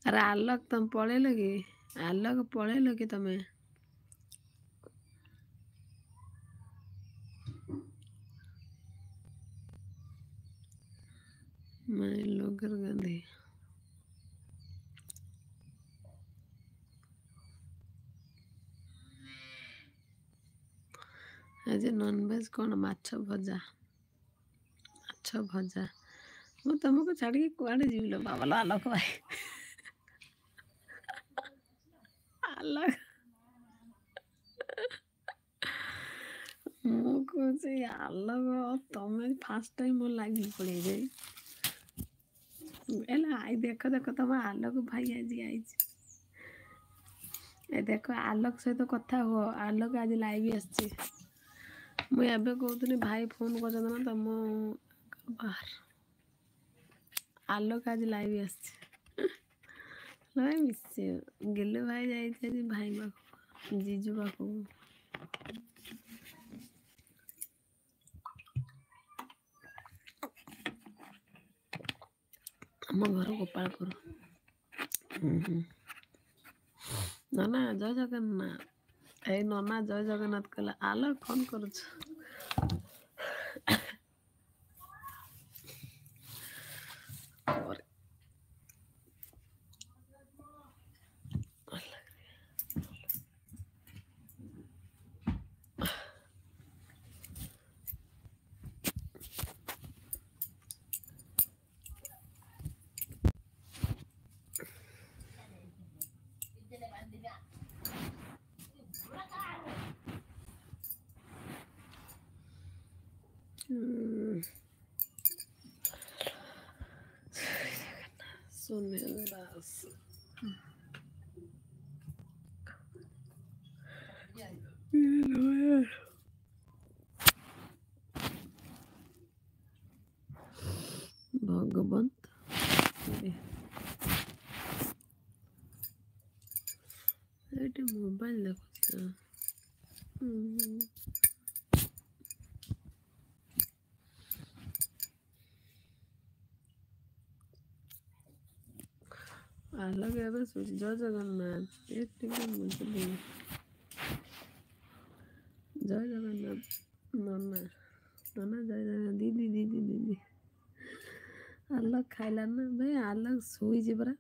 अरे आलोक तुम पळेल कि आलोक पळेल कि तमे मैं लोगर गांधी आज नॉनवेज कौन माछ भजा मु तुमको छाड़ी कुआडे जीवलो बाबा आलोक भाई आलोक मु कहूँ आलोक तमें फास्ट टाइम मोर लगी पड़े जाए आई देख देख तुम आलोक भाई आज आई देख आलोक सहित कथा हुआ आलोक आज लाइव आसची मुझे कहूँ भाई फोन कर तुम बाहर आलोक आज लाइव आसची भाई मिसे गेलु भाई जाइए भाई पाख जीजू पाख आम घर गोपालपुर नना जय जगन्नाथ ए नना जय जगन्नाथ कहला आलोक फोन कर सुनील दास भगवंत मोबाइल देखो आलोक एवं सोच जय जगन्नाथ एक बुझली जय जगन्नाथ नना नना जय जगन्नाथ दीदी दीदी दीदी आलोक खाइला ना भाई आलोक शोची परा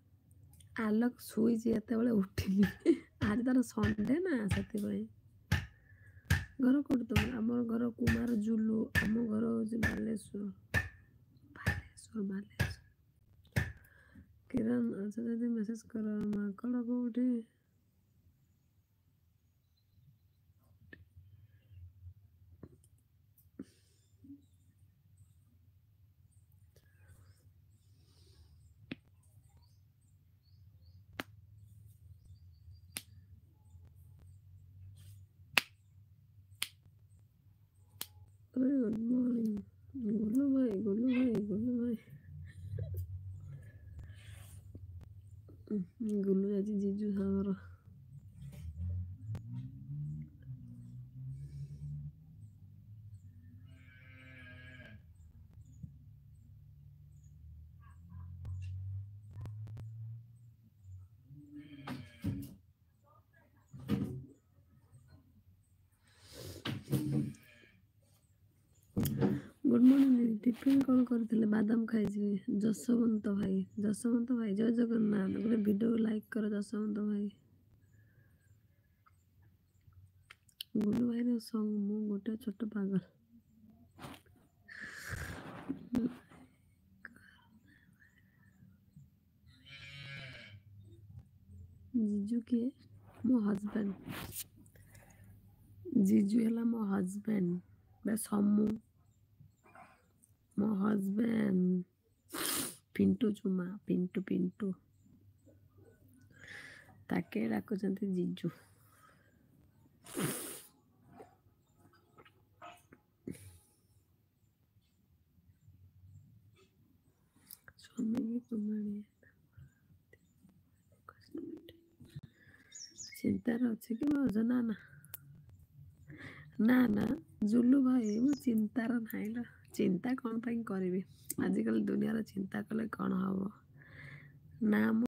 आलोक शोची एत उठिनी आज तार संडे ना से घर कौट तुम आम घर कुमार जुलू आम घर हूँ बालेश्वर बालेश्वर बालेश्वर किरण अच्छा जब मेसेज कर माकड़ कौटे गुड मॉर्निंग गोलू भाई गोलू भाई गोलू भाई गोलू आज जीजू सागर गुड मॉर्निंग टिफिन कौन करते बादाम खाई जसवंत भाई जय जगन्नाथ गोटे वीडियो लाइक कर जसवंत भाई गुलू भाई संग मु गोटे छोट पागल जीजू किए मो हजबैंड जीजू है मो हजबैंड बे समू मो हजबैंड पिंटू चुमा पिंटू पिंटू ताके डाकुचंती जीजू स्वामी की कुमारी चिंतार अच्छे कि भाज ना ना ना ना जुलू भाई मो चिंतार ना चिंता कौन करी आजिकल दुनिया चिंता कले कौन हम ना